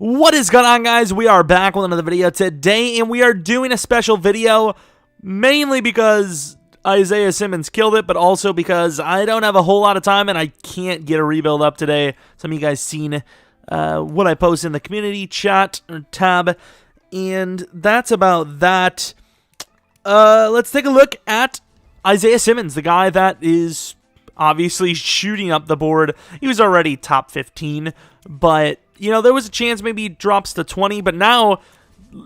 What is going on, guys? We are back with another video today, and we are doing a special video mainly because Isaiah Simmons killed it, but also because I don't have a whole lot of time and I can't get a rebuild up today. Some of you guys seen what I post in the community chat or tab, and that's about that. Let's take a look at Isaiah Simmons, the guy that is obviously shooting up the board. He was already top 15, but you know, there was a chance maybe he drops to 20, but now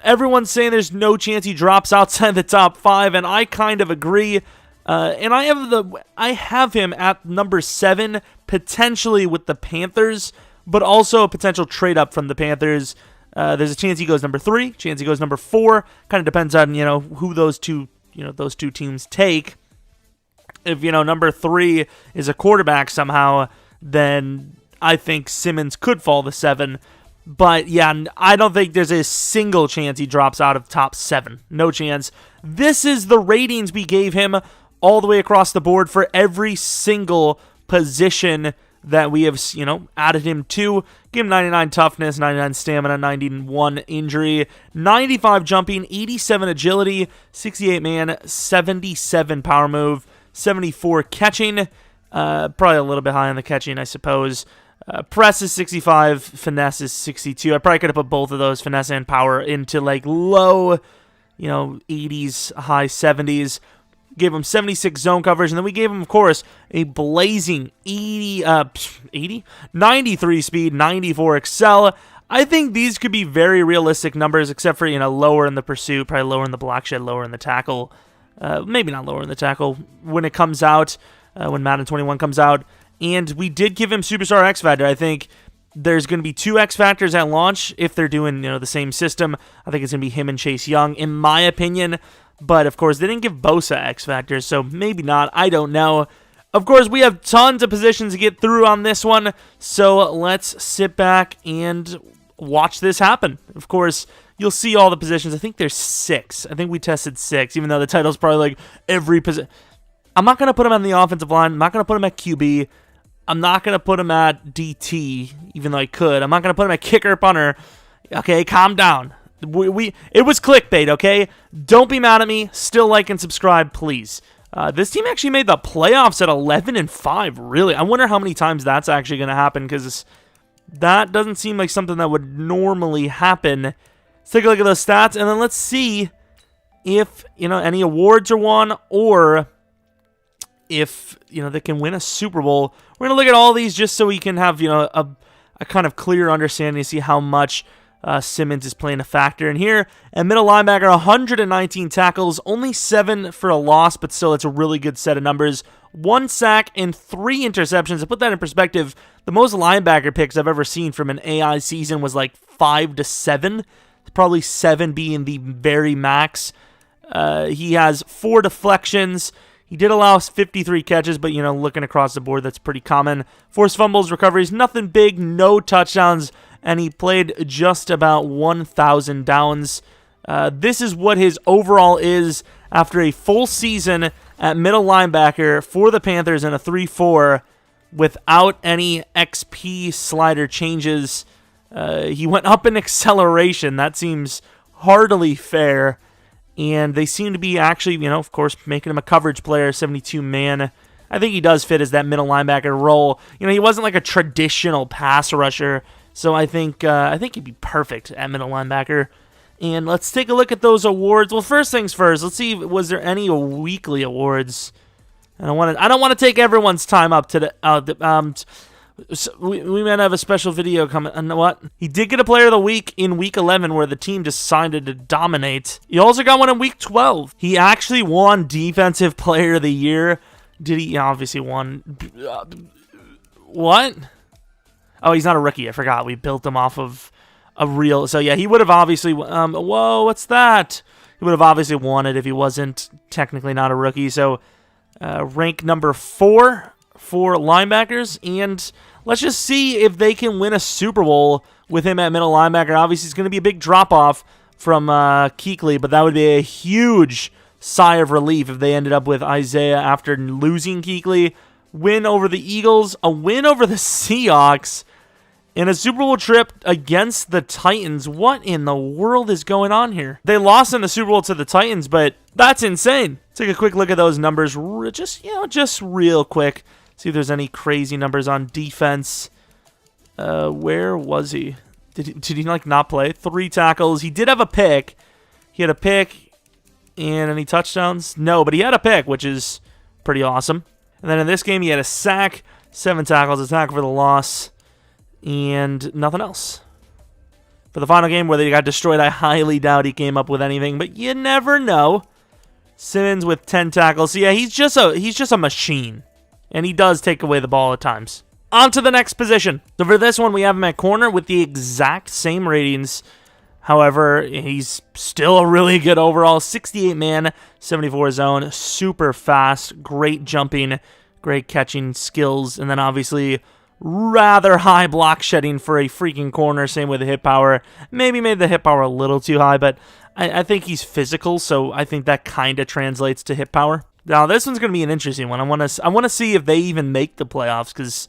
everyone's saying there's no chance he drops outside the top 5, and I kind of agree. And I have him at number 7, potentially with the Panthers, but also a potential trade up from the Panthers. There's a chance he goes number 3, chance he goes number 4. Kind of depends on, you know, who those two teams take. If, you know, number 3 is a quarterback somehow, then I think Simmons could fall to 7. But yeah, I don't think there's a single chance he drops out of top 7. No chance. This is the ratings we gave him all the way across the board for every single position that we have, you know, added him to. Give him 99 toughness, 99 stamina, 91 injury, 95 jumping, 87 agility, 68 man, 77 power move, 74 catching. Probably a little bit high on the catching, I suppose. Press is 65, finesse is 62. I probably could have put both of those, finesse and power, into like low, you know, 80s, high 70s. Gave him 76 zone coverage, and then we gave him, of course, a blazing 93 speed, 94 excel. I think these could be very realistic numbers, except for, you know, lower in the pursuit, probably lower in the block shed, lower in the tackle. Maybe not lower in the tackle when it comes out, when Madden 21 comes out. And we did give him Superstar X Factor. I think there's going to be 2 X Factors at launch if they're doing, you know, the same system. I think it's going to be him and Chase Young, in my opinion. But, of course, they didn't give Bosa X Factors, so maybe not. I don't know. Of course, we have tons of positions to get through on this one, so let's sit back and watch this happen. Of course, you'll see all the positions. I think there's 6. I think we tested 6, even though the title's probably like every position. I'm not going to put him on the offensive line. I'm not going to put him at QB. I'm not going to put him at DT, even though I could. I'm not going to put him at kicker, punter. Okay, calm down. It was clickbait, okay? Don't be mad at me. Still like and subscribe, please. This team actually made the playoffs at 11-5, really. I wonder how many times that's actually going to happen, because that doesn't seem like something that would normally happen. Let's take a look at those stats, and then let's see if, you know, any awards are won, or if, you know, they can win a Super Bowl. We're going to look at all these just so we can have, you know, a kind of clear understanding to see how much Simmons is playing a factor. And here, at middle linebacker, 119 tackles, only 7 for a loss, but still, it's a really good set of numbers. 1 sack and 3 interceptions. To put that in perspective, the most linebacker picks I've ever seen from an AI season was like 5 to 7. Probably 7 being the very max. He has 4 deflections. He did allow us 53 catches, but, you know, looking across the board, that's pretty common. Forced fumbles, recoveries, nothing big, no touchdowns, and he played just about 1,000 downs. This is what his overall is after a full season at middle linebacker for the Panthers in a 3-4 without any XP slider changes. He went up in acceleration. That seems hardly fair. And they seem to be actually, you know, of course, making him a coverage player, 72 man. I think he does fit as that middle linebacker role. You know, he wasn't like a traditional pass rusher, so I think he'd be perfect at middle linebacker. And let's take a look at those awards. Well, first things first, let's see, was there any weekly awards? I don't want to take everyone's time up to the so we might have a special video coming. And what? He did get a player of the week in week 11 where the team decided to dominate. He also got one in week 12. He actually won defensive player of the year. Did he? Yeah, obviously won. What? Oh, he's not a rookie. I forgot. We built him off of a real. So yeah, he would have obviously. Whoa, what's that? He would have obviously won it if he wasn't technically not a rookie. So rank number 4 for linebackers, and let's just see if they can win a Super Bowl with him at middle linebacker. Obviously, it's going to be a big drop-off from Kuechly, but that would be a huge sigh of relief if they ended up with Isaiah after losing Kuechly. Win over the Eagles, a win over the Seahawks, in a Super Bowl trip against the Titans. What in the world is going on here? They lost in the Super Bowl to the Titans, but that's insane. Take a quick look at those numbers, just real quick. See if there's any crazy numbers on defense. Where was he? Did he like not play? 3 tackles. He did have a pick. He had a pick and any touchdowns? No, but he had a pick, which is pretty awesome. And then in this game, he had a sack, 7 tackles, a tackle for the loss, and nothing else. For the final game where they got destroyed, I highly doubt he came up with anything, but you never know. Simmons with 10 tackles. So yeah, he's just a machine, and he does take away the ball at times. On to the next position. So for this one, we have him at corner with the exact same ratings. However, he's still a really good overall. 68 man, 74 zone, super fast, great jumping, great catching skills, and then obviously rather high block shedding for a freaking corner. Same with the hit power. Maybe made the hit power a little too high, but I think he's physical, so I think that kind of translates to hit power. Now, this one's going to be an interesting one. I want to see if they even make the playoffs, because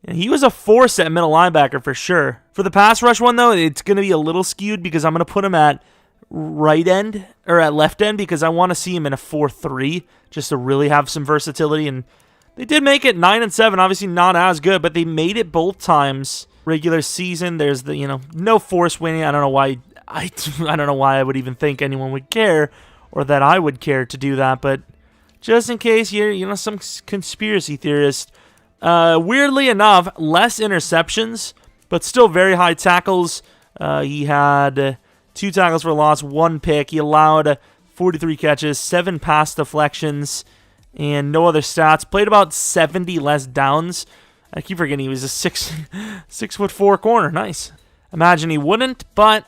he was a force at middle linebacker for sure. For the pass rush one, though, it's going to be a little skewed because I'm going to put him at right end, or at left end, because I want to see him in a 4-3 just to really have some versatility. And they did make it 9-7, obviously not as good, but they made it both times. Regular season, there's the, no force winning. I don't know why I don't know why I would even think anyone would care, or that I would care to do that, but just in case you're some conspiracy theorist. Weirdly enough, less interceptions, but still very high tackles. He had 2 tackles for loss, 1 pick. He allowed 43 catches, 7 pass deflections, and no other stats. Played about 70 less downs. I keep forgetting he was a 6'4" corner. Nice. Imagine he wouldn't, but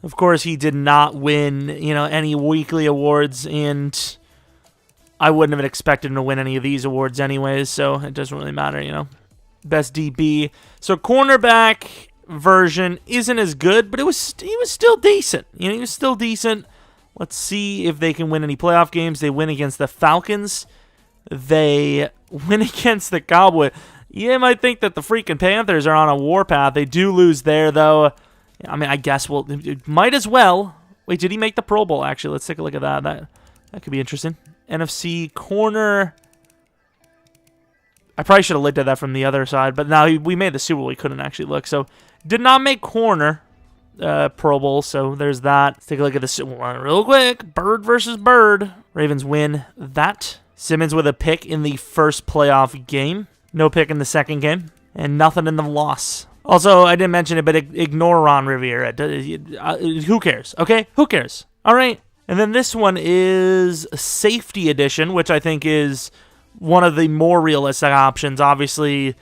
of course he did not win, any weekly awards, and I wouldn't have expected him to win any of these awards anyways, so it doesn't really matter, Best DB. So cornerback version isn't as good, but he was still decent. He was still decent. Let's see if they can win any playoff games. They win against the Falcons. They win against the Cowboys. You might think that the freaking Panthers are on a warpath. They do lose there, though. I mean, I guess might as well. Wait, did he make the Pro Bowl, actually? Let's take a look at that. That could be interesting. NFC corner. I probably should have looked at that from the other side, but now we made the Super Bowl. We couldn't actually look. So, did not make corner Pro Bowl, so there's that. Let's take a look at this real quick. Bird versus Bird. Ravens win that. Simmons with a pick in the first playoff game. No pick in the second game. And nothing in the loss. Also, I didn't mention it, but ignore Ron Rivera. Who cares? Okay? Who cares? All right. And then this one is Safety Edition, which I think is one of the more realistic options. Obviously,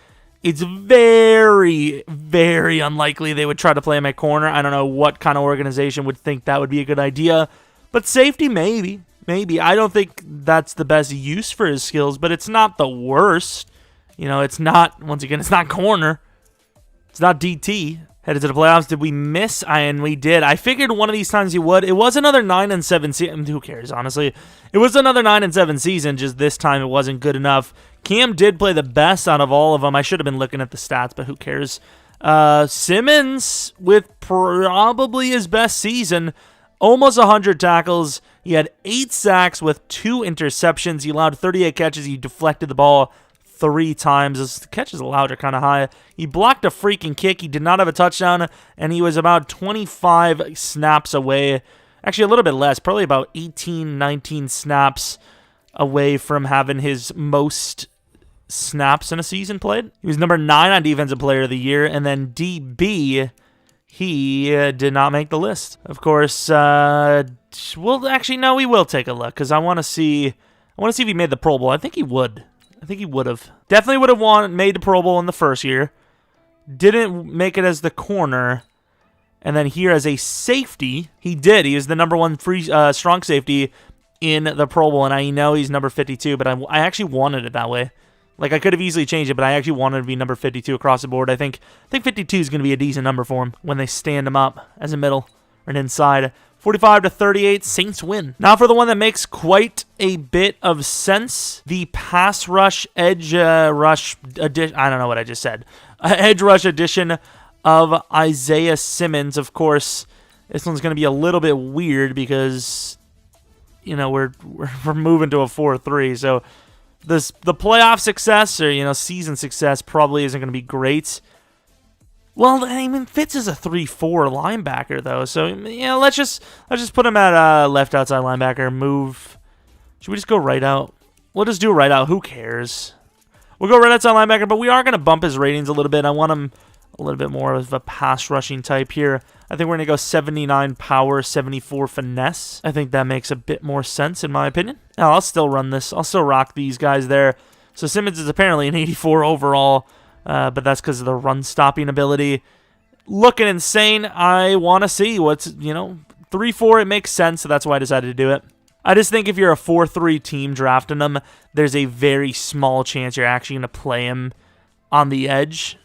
it's very, very unlikely they would try to play him at corner. I don't know what kind of organization would think that would be a good idea. But safety, maybe. Maybe. I don't think that's the best use for his skills, but it's not the worst. It's not, once again, it's not corner. It's not DT. Headed to the playoffs. Did we miss? And we did. I figured one of these times he would. It was another 9-7 season. Who cares, honestly? It was another 9-7 season, just this time it wasn't good enough. Cam did play the best out of all of them. I should have been looking at the stats, but who cares? Simmons with probably his best season. Almost 100 tackles. He had 8 sacks with 2 interceptions. He allowed 38 catches. He deflected the ball 3 times. His catches allowed are kind of high. He blocked a freaking kick. He did not have a touchdown, and he was about 25 snaps away. Actually, a little bit less. Probably about 18, 19 snaps away from having his most snaps in a season played. He was number 9 on Defensive Player of the Year, and then DB, he did not make the list. Of course, well, actually, no, we will take a look, because I want to see if he made the Pro Bowl. I think he would. I think he would have. Definitely would have made the Pro Bowl in the first year. Didn't make it as the corner. And then here as a safety, he did. He was the number 1 strong safety in the Pro Bowl. And I know he's number 52, but I actually wanted it that way. Like, I could have easily changed it, but I actually wanted it to be number 52 across the board. I think 52 is going to be a decent number for him when they stand him up as a middle or an inside. 45-38, Saints win. Now for the one that makes quite a bit of sense, the pass rush, edge rush edition. I don't know what I just said. Edge rush edition of Isaiah Simmons. Of course, this one's going to be a little bit weird because, you know, we're moving to a 4-3, so the playoff success or, season success probably isn't going to be great. Well, I mean, Fitz is a 3-4 linebacker though, so let's just put him at left outside linebacker. Move. Should we just go right out? We'll just do right out. Who cares? We'll go right outside linebacker, but we are going to bump his ratings a little bit. I want him a little bit more of a pass rushing type here. I think we're going to go 79 power, 74 finesse. I think that makes a bit more sense in my opinion. Now, I'll still run this. I'll still rock these guys there. So Simmons is apparently an 84 overall, but that's because of the run-stopping ability. Looking insane. I want to see what's, 3-4, it makes sense, so that's why I decided to do it. I just think if you're a 4-3 team drafting them, there's a very small chance you're actually going to play him on the edge.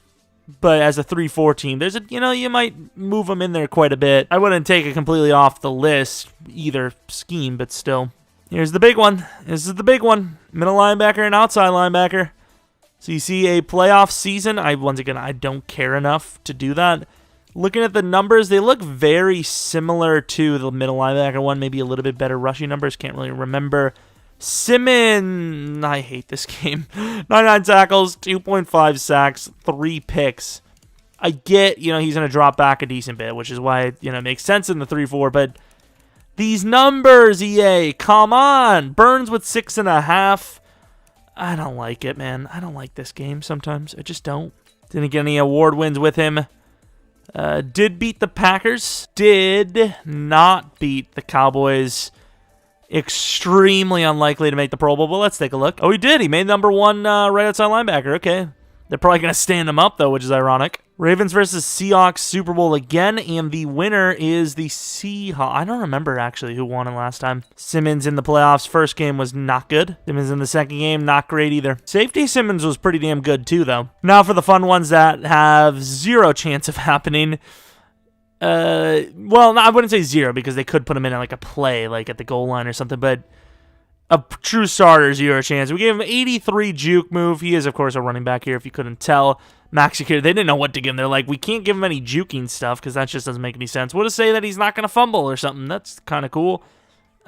But as a 3-4 team, there's you might move him in there quite a bit. I wouldn't take it completely off the list, either scheme, but still. Here's the big one. This is the big one. Middle linebacker and outside linebacker. So you see a playoff season. Once again, I don't care enough to do that. Looking at the numbers, they look very similar to the middle linebacker one. Maybe a little bit better rushing numbers. Can't really remember. Simmons, I hate this game. 99 tackles, 2.5 sacks, 3 picks. I get, he's going to drop back a decent bit, which is why, it makes sense in the 3-4. But these numbers, EA, come on. Burns with 6.5. I don't like it, man. I don't like this game sometimes. I just don't. Didn't get any award wins with him. Did beat the Packers. Did not beat the Cowboys. Extremely unlikely to make the Pro Bowl, but let's take a look. Oh, he did. He made number 1 right outside linebacker. Okay. They're probably going to stand him up, though, which is ironic. Ravens versus Seahawks Super Bowl again, and the winner is the Seahawks. I don't remember, actually, who won it last time. Simmons in the playoffs. First game was not good. Simmons in the second game, not great either. Safety Simmons was pretty damn good, too, though. Now for the fun ones that have 0 chance of happening. Well, I wouldn't say 0 because they could put him in like a play, like at the goal line or something, but a true starter, 0 chance. We gave him 83 juke move. He is, of course, a running back here, if you couldn't tell. Max security, they didn't know what to give him. They're like, we can't give him any juking stuff because that just doesn't make any sense. We'll just say that he's not going to fumble or something. That's kind of cool.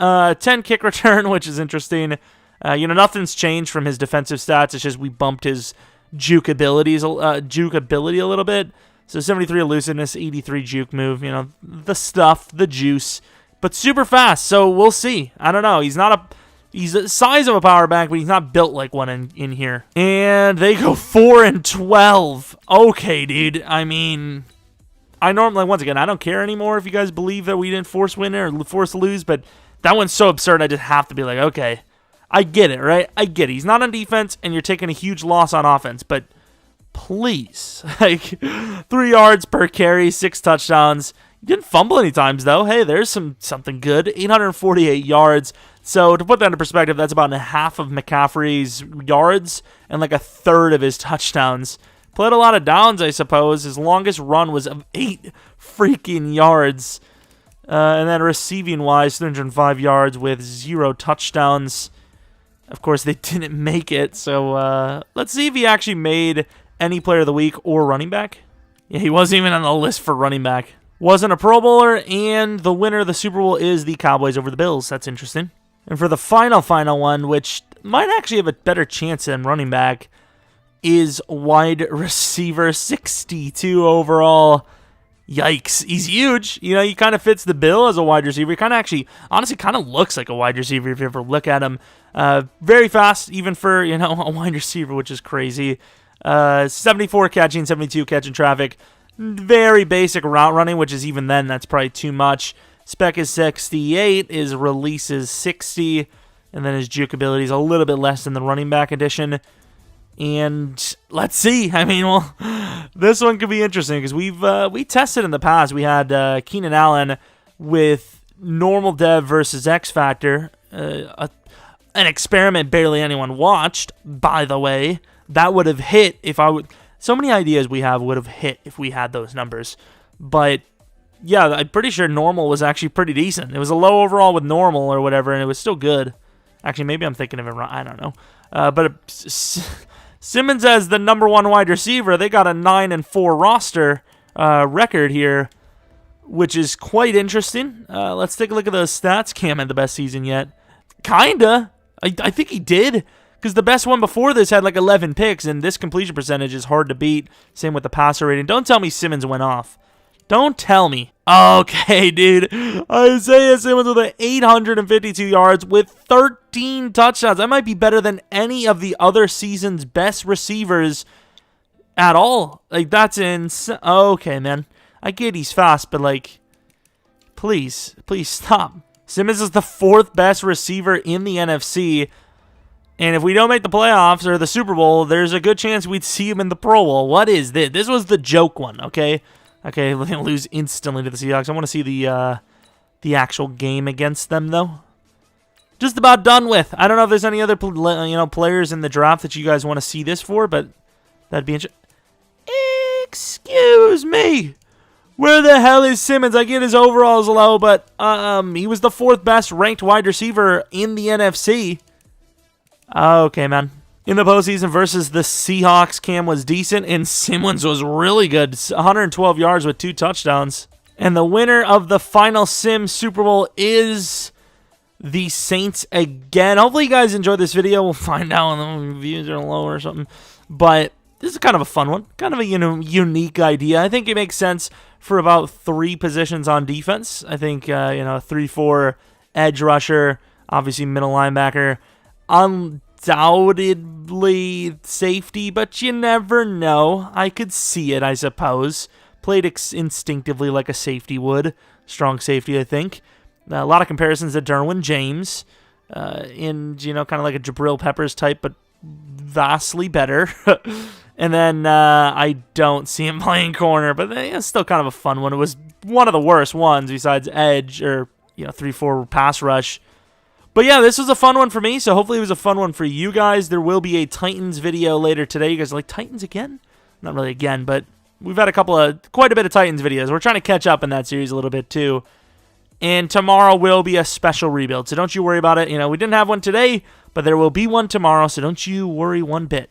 10 kick return, which is interesting. Nothing's changed from his defensive stats. It's just we bumped his juke ability a little bit. So 73 elusiveness, 83 juke move, the stuff, the juice, but super fast. So we'll see. I don't know. He's the size of a power bank, but he's not built like one in here. And they go 4-12. Okay, dude. I mean, once again, I don't care anymore if you guys believe that we didn't force win or force lose, but that one's so absurd. I just have to be like, okay, I get it, right? I get it. He's not on defense, and you're taking a huge loss on offense, but please, 3 yards per carry, 6 touchdowns. He didn't fumble any times, though. Hey, there's something good. 848 yards. So to put that into perspective, that's about half of McCaffrey's yards and like a third of his touchdowns. Played a lot of downs, I suppose. His longest run was of 8 freaking yards. And then receiving-wise, 305 yards with 0 touchdowns. Of course, they didn't make it. So let's see if he actually made any player of the week or running back. Yeah, he wasn't even on the list for running back. Wasn't a Pro Bowler, and the winner of the Super Bowl is the Cowboys over the Bills. That's interesting. And for the final one, which might actually have a better chance than running back, is wide receiver, 62 overall. Yikes. He's huge. He kind of fits the bill as a wide receiver. He honestly kind of looks like a wide receiver if you ever look at him. Very fast, even for, a wide receiver, which is crazy. 74 catching, 72 catching traffic. Very basic route running, which is even then, that's probably too much. Spec is 68, his release is 60, and then his juke ability is a little bit less than the running back edition. And let's see. I mean, well, this one could be interesting because we tested in the past. We had Keenan Allen with normal dev versus X Factor, an experiment barely anyone watched, by the way. That would have hit if I would. So many ideas we have would have hit if we had those numbers. But yeah, I'm pretty sure normal was actually pretty decent. It was a low overall with normal or whatever, and it was still good. Actually, maybe I'm thinking of it wrong. I don't know. But Simmons as the #1 wide receiver, they got a 9-4 roster record here, which is quite interesting. Let's take a look at those stats. Cam had the best season yet. Kinda. I think he did, because the best one before this had like 11 picks, and this completion percentage is hard to beat. Same with the passer rating. Don't tell me Simmons went off. Don't tell me. Okay, dude. Isaiah Simmons with 852 yards with 13 touchdowns. That might be better than any of the other season's best receivers at all. Like, that's insane. Okay, man. I get he's fast, but, like, please stop. Simmons is the 4th best receiver in the NFC. And if we don't make the playoffs or the Super Bowl, there's a good chance we'd see him in the Pro Bowl. What is this? This was the joke one, okay? Okay, we're going to lose instantly to the Seahawks. I want to see the actual game against them, though. Just about done with. I don't know if there's any other players in the draft that you guys want to see this for, but that'd be interesting. Excuse me. Where the hell is Simmons? I get his overalls low, but he was the 4th best ranked wide receiver in the NFC. Okay, man. In the postseason versus the Seahawks, Cam was decent, and Simmons was really good. 112 yards with 2 touchdowns. And the winner of the final Sim Super Bowl is the Saints again. Hopefully you guys enjoyed this video. We'll find out when the views are low or something. But this is kind of a fun one. Kind of a unique idea. I think it makes sense for about 3 positions on defense. I think, 3-4 edge rusher, obviously middle linebacker. Undoubtedly safety, but you never know. I could see it, I suppose. Played instinctively like a safety would. Strong safety, I think. A lot of comparisons to Derwin James. Kind of like a Jabril Peppers type, but vastly better. And then I don't see him playing corner, but it's still kind of a fun one. It was one of the worst ones besides edge or 3-4 pass rush. But yeah, this was a fun one for me, so hopefully it was a fun one for you guys. There will be a Titans video later today. You guys are like, Titans again? Not really again, but we've had quite a bit of Titans videos. We're trying to catch up in that series a little bit too. And tomorrow will be a special rebuild, so don't you worry about it. We didn't have one today, but there will be one tomorrow, so don't you worry one bit.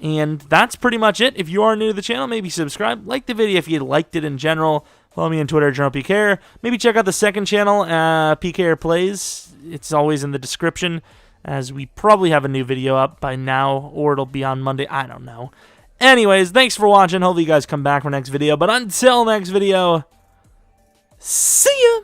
And that's pretty much it. If you are new to the channel, maybe subscribe. Like the video if you liked it in general. Follow me on Twitter, Jeromepkr. Maybe check out the second channel, PKR Plays. It's always in the description, as we probably have a new video up by now, or it'll be on Monday. I don't know. Anyways, thanks for watching. Hopefully you guys come back for next video. But until next video, see ya!